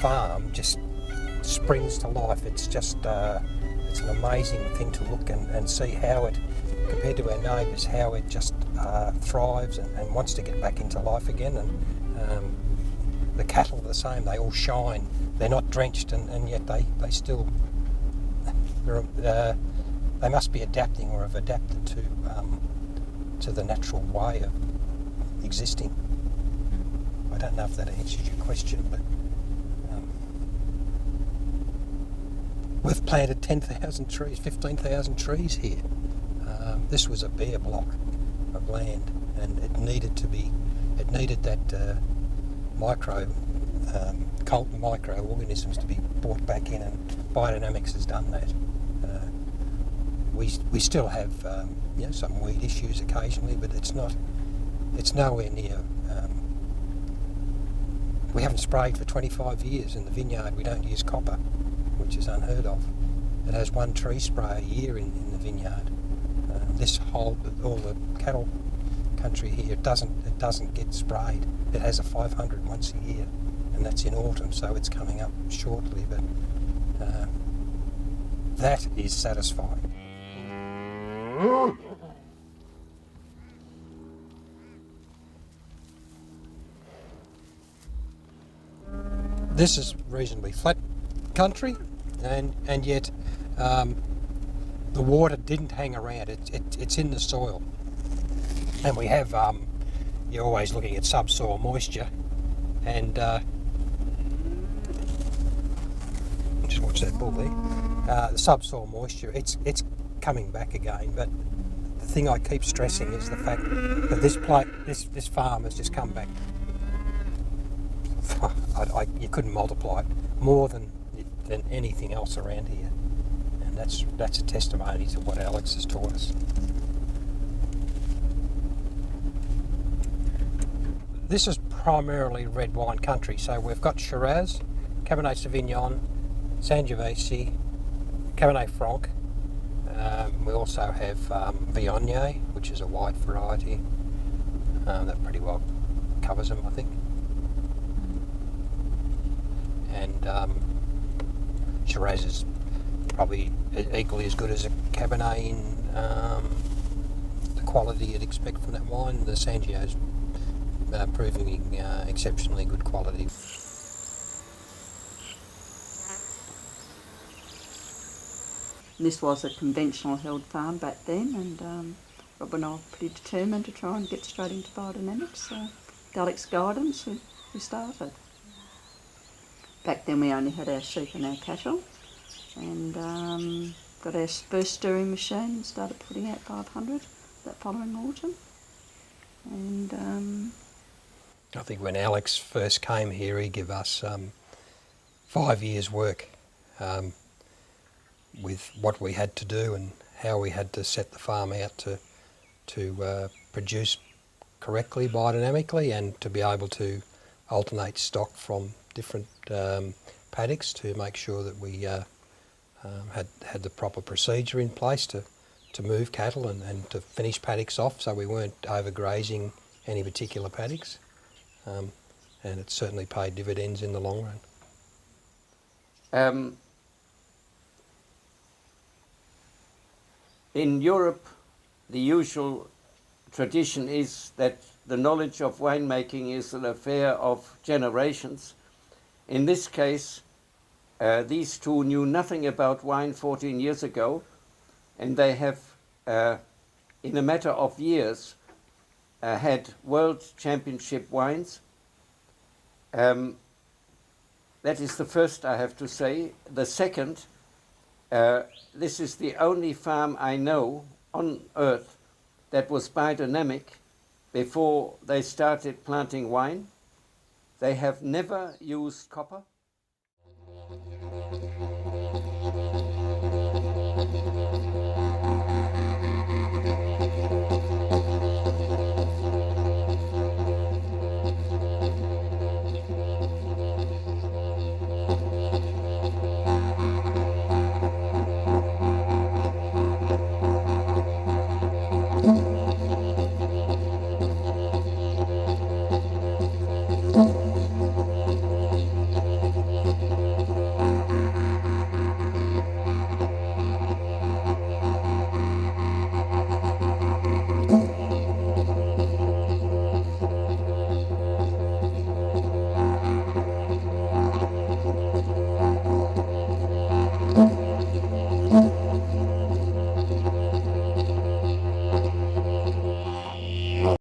farm just springs to life. It's just it's an amazing thing to look and see how it, compared to our neighbours, how it just thrives and wants to get back into life again. And the cattle are the same, they all shine. They're not drenched, and yet they still, they must be adapting or have adapted to the natural way of existing. I don't know if that answers your question, but we've planted 10,000 trees, 15,000 trees here. This was a bare block of land, and it needed that microorganisms to be brought back in, and biodynamics has done that. We still have some weed issues occasionally, but it's nowhere near. We haven't sprayed for 25 years in the vineyard. We don't use copper, which is unheard of. It has one tree spray a year in the vineyard. All the cattle country here, it doesn't get sprayed. It has a 500 once a year, and that's in autumn, so it's coming up shortly, but that is satisfying. This is reasonably flat country, and yet the water didn't hang around. It's in the soil, and we have you're always looking at subsoil moisture, and just watch that bull there. The subsoil moisture, it's coming back again, but the thing I keep stressing is the fact that this farm has just come back. You couldn't multiply it more than anything else around here, and that's a testimony to what Alex has taught us. This is primarily red wine country, so we've got Shiraz, Cabernet Sauvignon, Sangiovese, Cabernet Franc. We also have Viognier, which is a white variety. That pretty well covers them, I think. And Shiraz is probably equally as good as a Cabernet in the quality you'd expect from that wine. The Sangio's proving exceptionally good quality. This was a conventional held farm back then, and Rob and I were pretty determined to try and get straight into biodynamics. So with Alex guidance, we started. Back then we only had our sheep and our cattle, and got our first stirring machine and started putting out 500 that following autumn. And I think when Alex first came here, he gave us 5 years' work with what we had to do and how we had to set the farm out to produce correctly biodynamically, and to be able to alternate stock from different paddocks to make sure that we had the proper procedure in place to move cattle and to finish paddocks off, so we weren't overgrazing any particular paddocks. And it certainly paid dividends in the long run. In Europe, the usual tradition is that the knowledge of winemaking is an affair of generations. In this case, these two knew nothing about wine 14 years ago, and they have, in a matter of years, had World Championship wines. That is the first, I have to say. The second, this is the only farm I know on earth that was biodynamic before they started planting wine. They have never used copper.